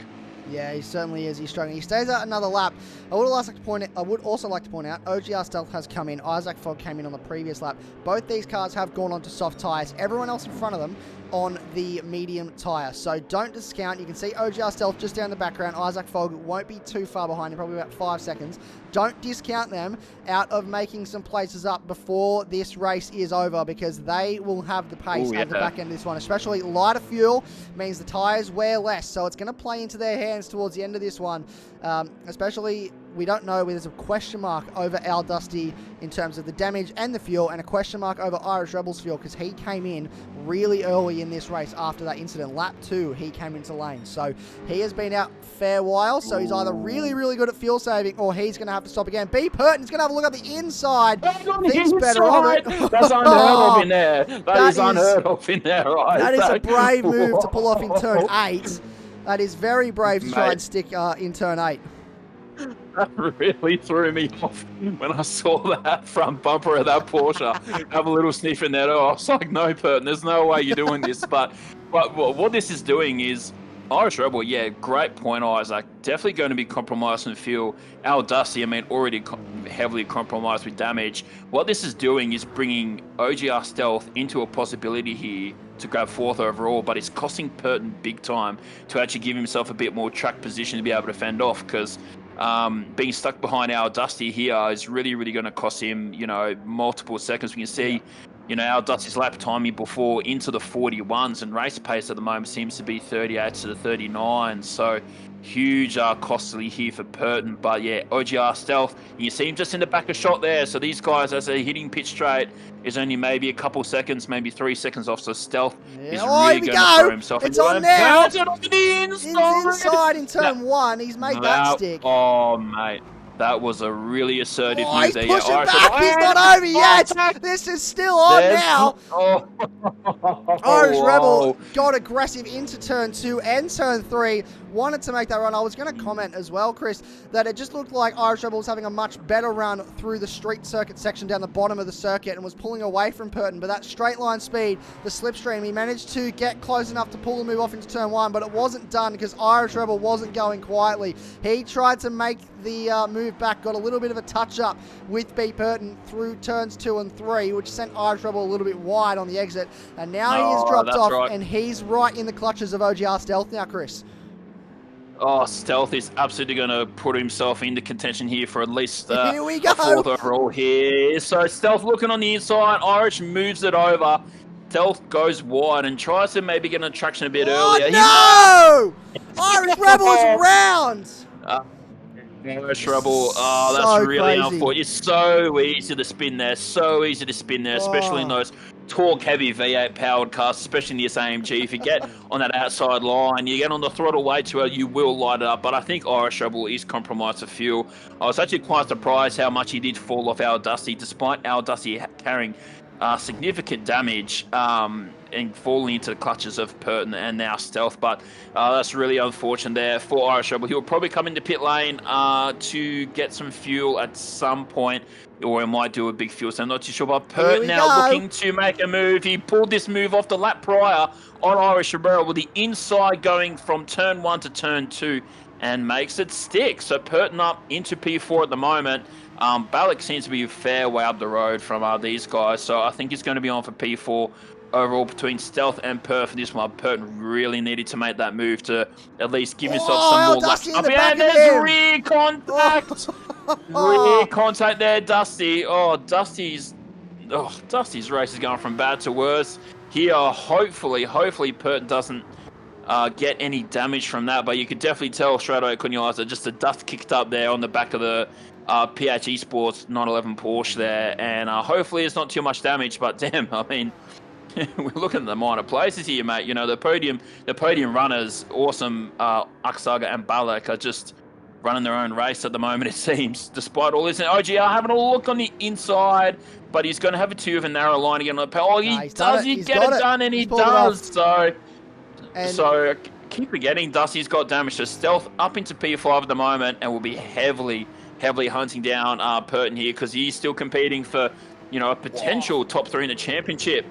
Yeah, he certainly is. He's struggling. He stays out another lap. I would also like to point out, OGR Stealth has come in. Isaac Fogg came in on the previous lap. Both these cars have gone on to soft tyres. Everyone else in front of them on the medium tyre. So don't discount. You can see OGR Stealth just down the background. Isaac Fogg won't be too far behind him, probably about 5 seconds. Don't discount them out of making some places up before this race is over, because they will have the pace at the back end of this one. Especially lighter fuel means the tyres wear less, so it's going to play into their hands towards the end of this one. Especially we don't know. There's a question mark over Al Dusty in terms of the damage and the fuel, and a question mark over Irish Rebel's fuel because he came in really early in this race after that incident. Lap 2, he came into lane. So he has been out a fair while, so he's either really, really good at fuel saving or he's going to have to stop again. B. Purton's going to have a look at the inside. Thinks better of it. That's unheard of in there. That is unheard of in there, right? That is a brave move to pull off in turn 8. That is very brave to try and stick in turn 8. That really threw me off when I saw that front bumper of that Porsche have a little sniff in there. Oh, I was like, no, Burton, there's no way you're doing this. But what this is doing is Irish Rebel, yeah, great point, Isaac. Definitely going to be compromised in fuel. Al Dusty, I mean, already heavily compromised with damage. What this is doing is bringing OGR Stealth into a possibility here to grab 4th overall, but it's costing Purton big time to actually give himself a bit more track position to be able to fend off, because being stuck behind Al Dusty here is really, really going to cost him, you know, multiple seconds. We can see, you know, Al Dusty's lap timing before into the 41s, and race pace at the moment seems to be 38 to the 39. So huge costly here for Purton. But yeah, OGR Stealth, you see him just in the back of shot there. So these guys, as they're hitting pit straight, is only maybe a couple seconds, maybe 3 seconds off. So Stealth is really going to throw himself it's into on now. It's on the inside in turn 1. He's made that stick. Oh, mate. That was a really assertive move he's there. pushing back. He's not over yet. This is still on now. Irish Rebel got aggressive into turn 2 and turn 3. Wanted to make that run. I was going to comment as well, Chris, that it just looked like Irish Rebel was having a much better run through the street circuit section down the bottom of the circuit and was pulling away from Purton. But that straight line speed, the slipstream, he managed to get close enough to pull the move off into turn 1, but it wasn't done because Irish Rebel wasn't going quietly. He tried to make the move back, got a little bit of a touch-up with B. Purton through turns 2 and 3, which sent Irish Rebel a little bit wide on the exit. And now he has dropped off, and he's right in the clutches of OGR Stealth now, Chris. Oh, Stealth is absolutely going to put himself into contention here for at least here we go. A 4th overall here. So Stealth looking on the inside. Irish moves it over. Stealth goes wide and tries to maybe get an traction a bit earlier. No! Irish Rebel is round! Irish Rebel, that's so really crazy. unfortunate. It's so easy to spin there, especially in those torque-heavy V8 powered cars, especially in this AMG. If you get on that outside line, you get on the throttle way too early, you will light it up. But I think Irish Rebel is compromised for fuel. I was actually quite surprised how much he did fall off Al Dusty, despite Al Dusty carrying significant damage and falling into the clutches of Purton and now Stealth. But that's really unfortunate there for Irish Rebel. He'll probably come into pit lane to get some fuel at some point, or he might do a big fuel, so I'm not too sure. But Purton now looking to make a move. He pulled this move off the lap prior on Irish Rebel with the inside going from turn 1 to turn 2 and makes it stick. So Purton up into P4 at the moment. Balak seems to be a fair way up the road from these guys, so I think he's going to be on for P4 overall between Stealth and Purton for this one. Purton really needed to make that move to at least give himself some more laps. And there's rear contact! Rear contact there, Dusty. Dusty's race is going from bad to worse. Here, hopefully Purton doesn't get any damage from that, but you could definitely tell straight away, couldn't you, Isaac, just the dust kicked up there on the back of the PHE Sports 911 Porsche there, and hopefully it's not too much damage, but damn, I mean, we're looking at the minor places here, mate. You know, the podium runners, awesome, Aksaga and Balak are just running their own race at the moment, it seems, despite all this. And OGR having a look on the inside, but he's going to have a 2 of a narrow line again on the pedal. He does get it done, and he does. So I keep forgetting Dusty's got damage to Stealth up into P5 at the moment, and will be heavily hunting down Purton here, because he's still competing for, you know, a potential top 3 in the championship.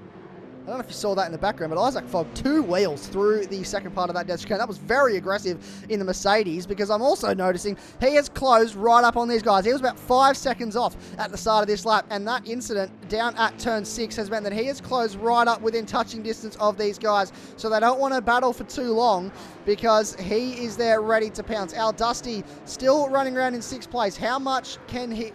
I don't know if you saw that in the background, but Isaac fogged 2 wheels through the second part of that death chicane. That was very aggressive in the Mercedes, because I'm also noticing he has closed right up on these guys. He was about 5 seconds off at the start of this lap, and that incident down at turn 6 has meant that he has closed right up within touching distance of these guys, so they don't want to battle for too long, because he is there ready to pounce. Al Dusty still running around in 6th place. How much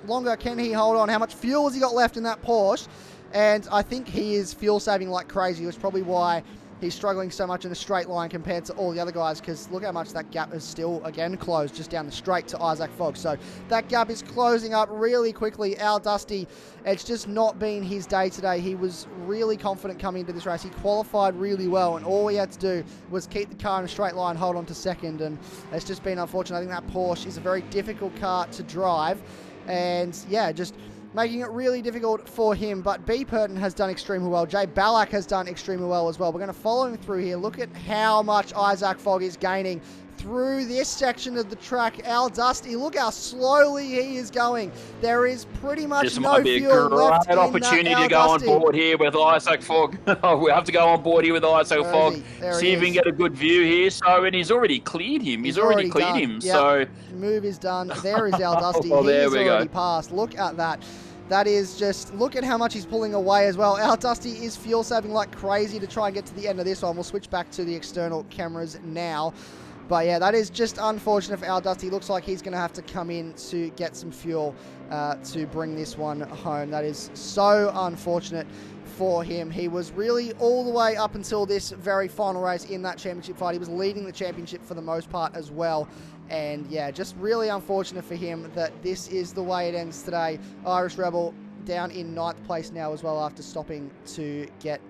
longer can he hold on? How much fuel has he got left in that Porsche? And I think he is fuel saving like crazy, which is probably why he's struggling so much in the straight line compared to all the other guys, because look how much that gap is still, again, closed just down the straight to Isaac Fogg. So that gap is closing up really quickly. Our Dusty, it's just not been his day today. He was really confident coming into this race. He qualified really well, and all he had to do was keep the car in a straight line, hold on to second, and it's just been unfortunate. I think that Porsche is a very difficult car to drive, and yeah, just making it really difficult for him. But B. Purton has done extremely well. Jay Ballack has done extremely well as well. We're going to follow him through here. Look at how much Isaac Fogg is gaining through this section of the track. Al Dusty, look how slowly he is going. There is pretty much this no might be fuel a left great in opportunity that to go on board here with Isaac Fogg. We have to go on board here with Isaac Fogg. See if we can get a good view here. So, and he's already cleared him. He's already cleared him. Yep. So move is done. There is Al Dusty. Well, He's already passed. Look at that. That is just, look at how much he's pulling away as well. Al Dusty is fuel saving like crazy to try and get to the end of this one. We'll switch back to the external cameras now. But yeah, that is just unfortunate for Al Dusty. Looks like he's going to have to come in to get some fuel to bring this one home. That is so unfortunate for him. He was really all the way up until this very final race in that championship fight. He was leading the championship for the most part as well. And yeah, just really unfortunate for him that this is the way it ends today. Irish Rebel down in 9th place now as well, after stopping to get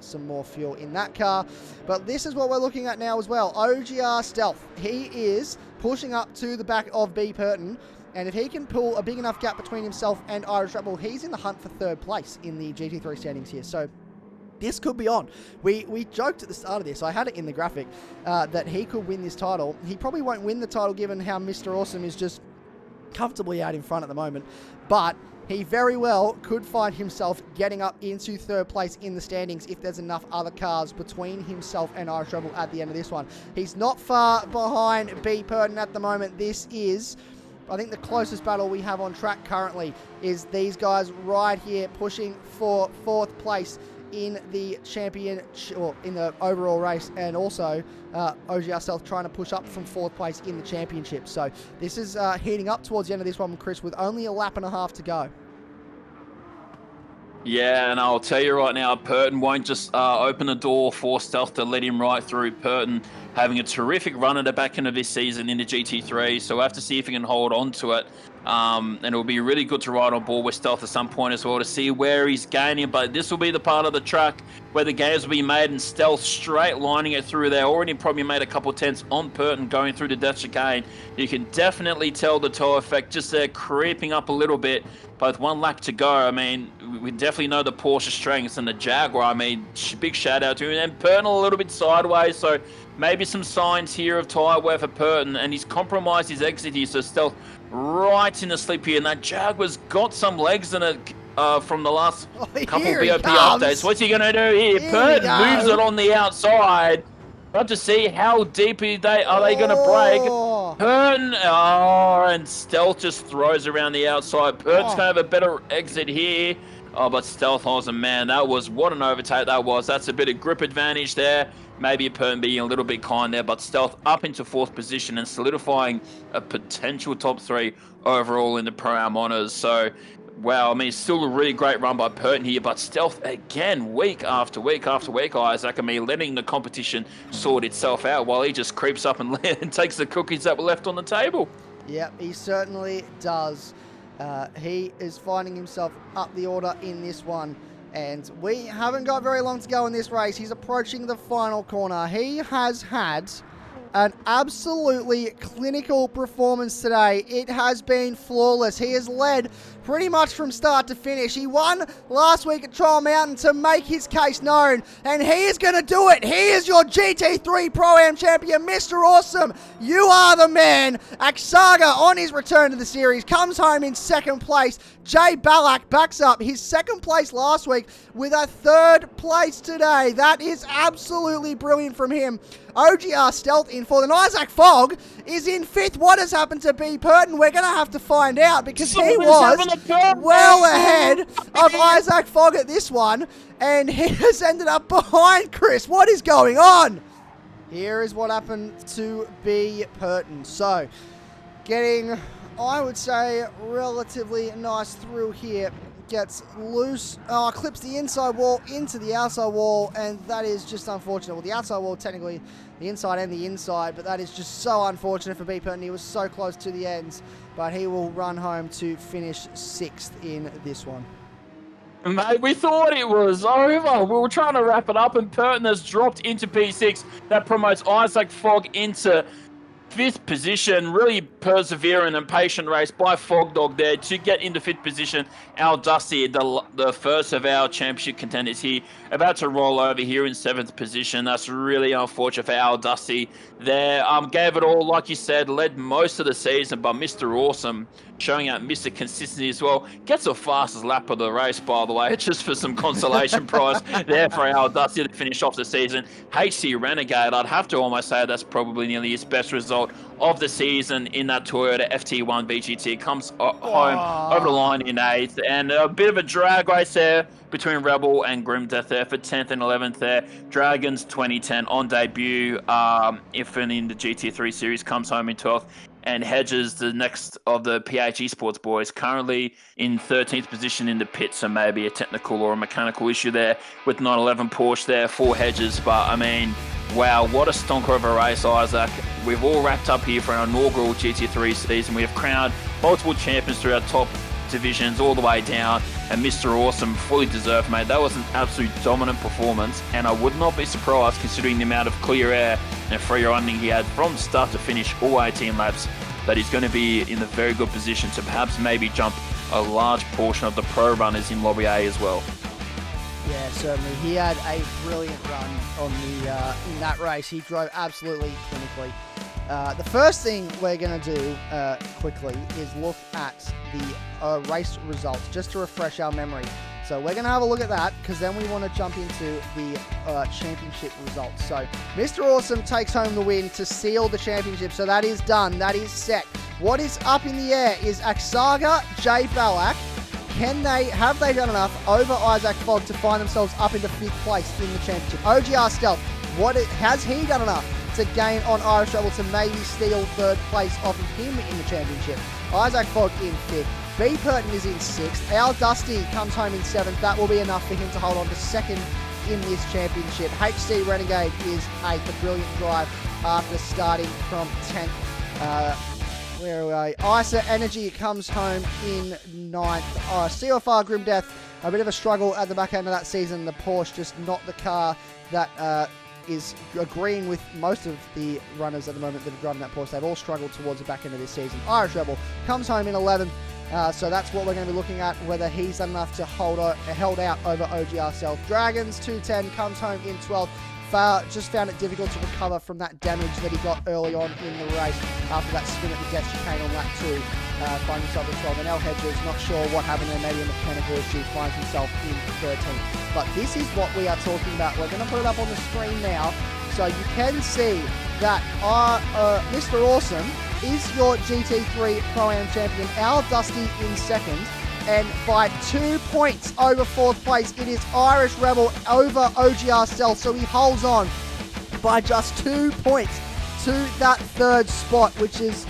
some more fuel in that car. But this is what we're looking at now as well. OGR Stealth, he is pushing up to the back of B. Purton, and if he can pull a big enough gap between himself and Irish Rebel, he's in the hunt for 3rd place in the GT3 standings here. So this could be on. We joked at the start of this, I had it in the graphic, that he could win this title. He probably won't win the title given how Mr. Awesome is just comfortably out in front at the moment, but he very well could find himself getting up into 3rd place in the standings if there's enough other cars between himself and Irish Rebel at the end of this one. He's not far behind B. Purton at the moment. This is, I think, the closest battle we have on track currently is these guys right here pushing for 4th place in the champion, or in the overall race, and also OGR Stealth trying to push up from 4th place in the championship. So this is heating up towards the end of this one, Chris, with only a lap and a half to go. Yeah, and I'll tell you right now, Purton won't just open the door for Stealth to let him right through. Purton having a terrific run at the back end of this season in the GT3, so we'll have to see if he can hold on to it. And it'll be really good to ride on board with Stealth at some point as well to see where he's gaining. But this will be the part of the track where the gains will be made, and Stealth straight lining it through there. Already probably made a couple of tenths on Purton going through the death chicane. You can definitely tell the toe effect just there creeping up a little bit. But with 1 lap to go, I mean, we definitely know the Porsche strengths and the Jaguar. I mean, big shout out to him. And Purton a little bit sideways, so maybe some signs here of tyre wear for Purton. And he's compromised his exit here, so Stealth right in the slip here. And that Jaguar's got some legs in it from the last couple BOP updates. What's he going to do here? Purton moves it on the outside. Got to see how deep are they going to break. Purton, and Stealth just throws around the outside. Purton's going to have a better exit here. Oh, but Stealth, man, that was, what an overtake that was. That's a bit of grip advantage there. Maybe Purton being a little bit kind there, but Stealth up into 4th position and solidifying a potential top 3 overall in the Pro-Am Honours. So, wow, I mean, still a really great run by Purton here, but Stealth, again, week after week after week, Isaac, I mean, letting the competition sort itself out while he just creeps up and takes the cookies that were left on the table. Yep, he certainly does. He is finding himself up the order in this one, and we haven't got very long to go in this race. He's approaching the final corner. He has had an absolutely clinical performance today. It has been flawless. He has led pretty much from start to finish. He won last week at Trial Mountain to make his case known, and he is going to do it. He is your GT3 Pro-Am champion, Mr. Awesome. You are the man. Aksaga, on his return to the series, comes home in 2nd place. Jay Ballack backs up his 2nd place last week with a 3rd place today. That is absolutely brilliant from him. OGR Stealth in 4th, and Isaac Fogg is in 5th. What has happened to B. Purton? We're going to have to find out, because he was well ahead of Isaac Fogg at this one, and he has ended up behind Chris. What is going on? Here is what happened to B. Purton. So, getting, I would say, relatively nice through here. gets loose. Oh, clips the inside wall into the outside wall, and that is just unfortunate. Well, the outside wall, technically, the inside and the inside, but that is just so unfortunate for B. Purton. He was so close to the ends, but he will run home to finish 6th in this one. Mate, we thought it was over. We were trying to wrap it up, and Purton has dropped into P6. That promotes Isaac Fogg into 5th position. Really persevering and patient race by Fog Dog there to get into 5th position. Al Dusty, the first of our championship contenders here, about to roll over here in 7th position. That's really unfortunate for Al Dusty there. Gave it all, like you said, led most of the season, but Mr. Awesome showing out Mr. Consistency as well. Gets the fastest lap of the race, by the way, just for some consolation prize there for Al Dusty to finish off the season. HC Renegade, I'd have to almost say that's probably nearly his best result of the season in that Toyota FT1 BGT. Comes home over the line in 8th, and a bit of a drag race there between Rebel and Grim Death there for 10th and 11th there. Dragons 2010 on debut, if in the GT3 series, comes home in 12th. And Hedges, the next of the PH Esports boys, currently in 13th position in the pit, so maybe a technical or a mechanical issue there with 911 Porsche there for Hedges. But, I mean, wow, what a stonker of a race, Isaac. We've all wrapped up here for our inaugural GT3 season. We have crowned multiple champions through our top divisions all the way down, and Mr. Awesome, fully deserved, mate. That was an absolute dominant performance, and I would not be surprised, considering the amount of clear air and free running he had from start to finish, all 18 laps, that he's going to be in a very good position to perhaps maybe jump a large portion of the pro runners in Lobby A as well. Yeah, certainly. He had a brilliant run on the in that race. He drove absolutely clinically. The first thing we're going to do quickly is look at the race results, just to refresh our memory. So we're going to have a look at that, because then we want to jump into the championship results. So Mr. Awesome takes home the win to seal the championship. So that is done. That is set. What is up in the air is Aksaga, Jay Balak. Have they done enough over Isaac Fogg to find themselves up into 5th place in the championship? OGR Stealth, has he done enough to gain on Irish Rebel to maybe steal 3rd place off of him in the championship? Isaac Fogg in 5th. B. Purton is in 6th. Al Dusty comes home in 7th. That will be enough for him to hold on to 2nd in this championship. HC Renegade is 8th. A brilliant drive after starting from 10th. Where are we? ISA Energy comes home in 9th. CFR Grim Death, a bit of a struggle at the back end of that season. The Porsche just not the car that is agreeing with most of the runners at the moment that are driving that Porsche. They've all struggled towards the back end of this season. Irish Rebel comes home in 11th. So that's what we're going to be looking at, whether he's done enough to held out over OGR Self. Dragons 210 comes home in 12th. Just found it difficult to recover from that damage that he got early on in the race after that spin at the death chicane on lap 2. Finds himself in 12th. And El Hedges, not sure what happened there, maybe a mechanical issue, finds himself in 13th. But this is what we are talking about. We're going to put it up on the screen now, so you can see that Mr. Awesome is your GT3 Pro-Am champion. Al Dusty in 2nd. And by 2 points over 4th place, it is Irish Rebel over OGR Stealth. So he holds on by just 2 points to that 3rd spot, which is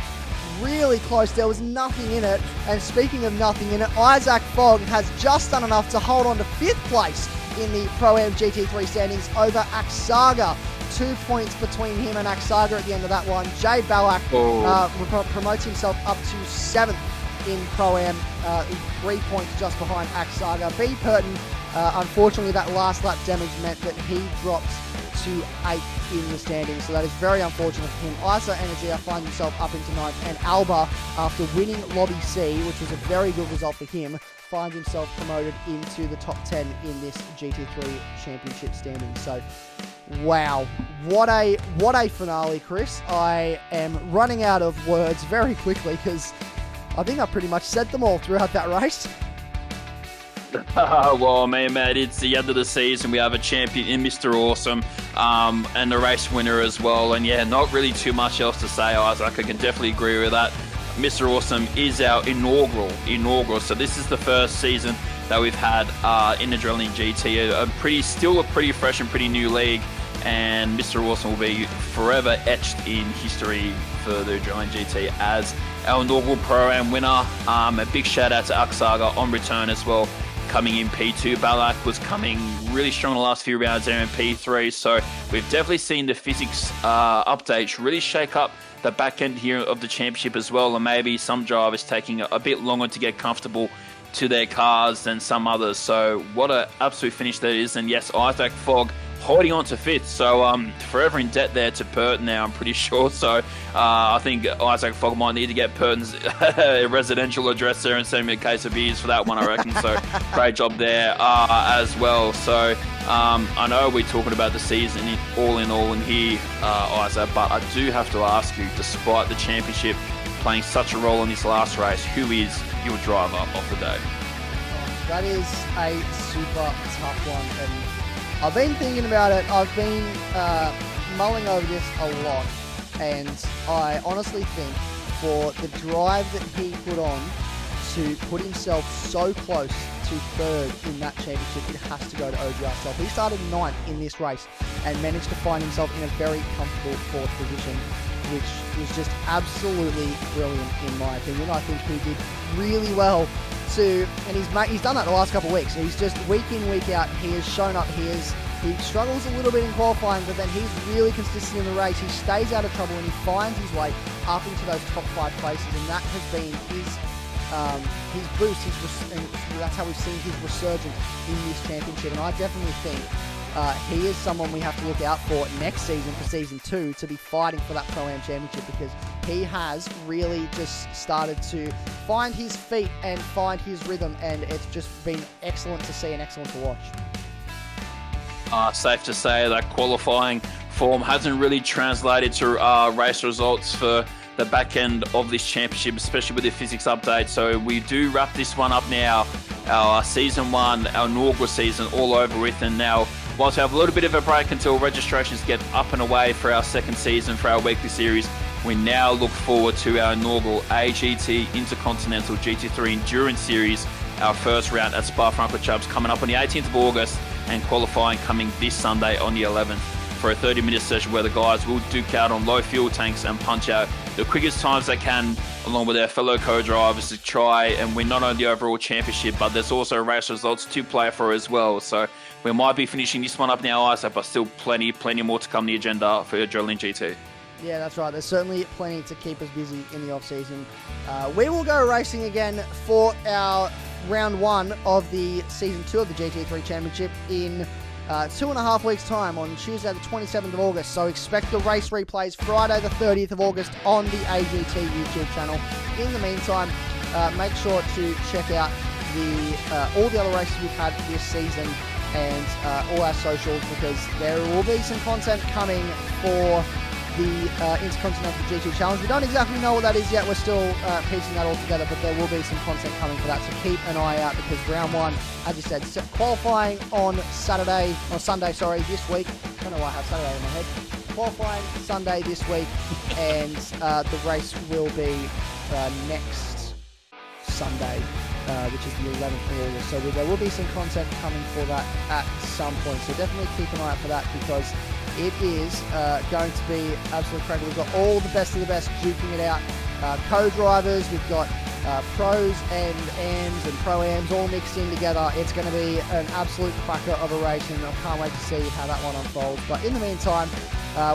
really close. There was nothing in it. And speaking of nothing in it, Isaac Fogg has just done enough to hold on to 5th place in the Pro-Am GT3 standings over Aksaga. 2 points between him and Aksaga at the end of that one. Jay Balak promotes himself up to 7th in Pro-Am, 3 points just behind Aksaga. B. Purton, unfortunately that last lap damage meant that he drops to 8th in the standings, so that is very unfortunate for him. ISO Energy finds himself up into 9th, and Alba, after winning Lobby C, which was a very good result for him, finds himself promoted into the top 10 in this GT3 championship standing. So wow, what a finale, Chris. I am running out of words very quickly, because I think I pretty much said them all throughout that race. Well, man, mate, it's the end of the season. We have a champion in Mr. Awesome, and the race winner as well. And yeah, not really too much else to say, Isaac. I can definitely agree with that. Mr. Awesome is our inaugural. So this is the first season that we've had in the Adrenaline GT. Still a pretty fresh and pretty new league. And Mr. Awesome will be forever etched in history for the Adrenaline GT as our inaugural Pro-Am winner. A big shout out to Aksaga on return as well coming in P2. Balak was coming really strong in the last few rounds there in P3. So we've definitely seen the physics updates really shake up the back end here of the championship as well. And maybe some drivers taking a bit longer to get comfortable to their cars than some others. So what an absolute finish that is. And yes, Isaac Fogg holding on to fifth, so forever in debt there to Purton now, I'm pretty sure. So I think Isaac Fogg might need to get Purton's residential address there and send me a case of beers for that one, I reckon. So great job there as well. So I know we're talking about the season all in here, Isaac, but I do have to ask you, despite the championship playing such a role in this last race, who is your driver of the day? That is a super tough one, and I've been thinking about it. I've been mulling over this a lot, and I honestly think for the drive that he put on to put himself so close to third in that championship, it has to go to OGR Self. He started ninth in this race and managed to find himself in a very comfortable fourth position, which was just absolutely brilliant in my opinion. I think he did really well and he's done that the last couple of weeks. He's just week in, week out, he has shown up. He struggles a little bit in qualifying, but then he's really consistent in the race. He stays out of trouble and he finds his way up into those top 5 places, and that has been his boost, and that's how we've seen his resurgence in this championship. And I definitely think he is someone we have to look out for next season, for season 2, to be fighting for that Pro-Am championship, because he has really just started to find his feet and find his rhythm, and it's just been excellent to see and excellent to watch. Safe to say that qualifying form hasn't really translated to race results for the back end of this championship, especially with the physics update. So we do wrap this one up now. Our season 1, our inaugural season, all over with, and now whilst we have a little bit of a break until registrations get up and away for our second season for our weekly series, we now look forward to our inaugural AGT Intercontinental GT3 Endurance Series, our first round at Spa-Francorchamps coming up on the 18th of August, and qualifying coming this Sunday on the 11th for a 30-minute session where the guys will duke out on low fuel tanks and punch out the quickest times they can along with their fellow co-drivers to try and win not only the overall championship, but there's also race results to play for as well. So we might be finishing this one up now, Isaac, but still plenty more to come on the agenda for Adrenaline GT. Yeah, that's right. There's certainly plenty to keep us busy in the off-season. We will go racing again for our round 1 of the season 2 of the GT3 Championship in 2.5 weeks' time on Tuesday the 27th of August. So expect the race replays Friday the 30th of August on the AGT YouTube channel. In the meantime, make sure to check out all the other races we've had this season and all our socials, because there will be some content coming for the Intercontinental GT Challenge. We don't exactly know what that is yet. We're still piecing that all together, but there will be some content coming for that. So keep an eye out, because round 1, as you said, qualifying on Sunday, this week. I don't know why I have Saturday in my head. Qualifying Sunday this week, and the race will be next Sunday, which is the 11th of August. So there will be some content coming for that at some point. So definitely keep an eye out for that, because it is going to be absolutely crazy. We've got all the best of the best duking it out. Co-drivers, we've got pros and AMs and pro-AMs all mixed in together. It's going to be an absolute cracker of a race, and I can't wait to see how that one unfolds. But in the meantime,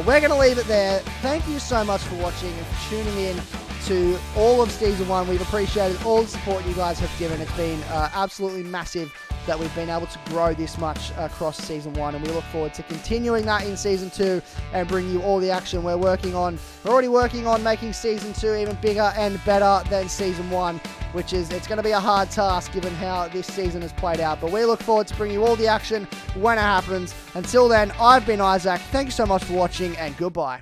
we're going to leave it there. Thank you so much for watching and for tuning in to all of Season 1. We've appreciated all the support you guys have given. It's been absolutely massive that we've been able to grow this much across Season 1, and we look forward to continuing that in Season 2 and bringing you all the action. We're already working on making Season 2 even bigger and better than Season 1, it's going to be a hard task given how this season has played out, but we look forward to bringing you all the action when it happens. Until then, I've been Isaac. Thank you so much for watching, and goodbye.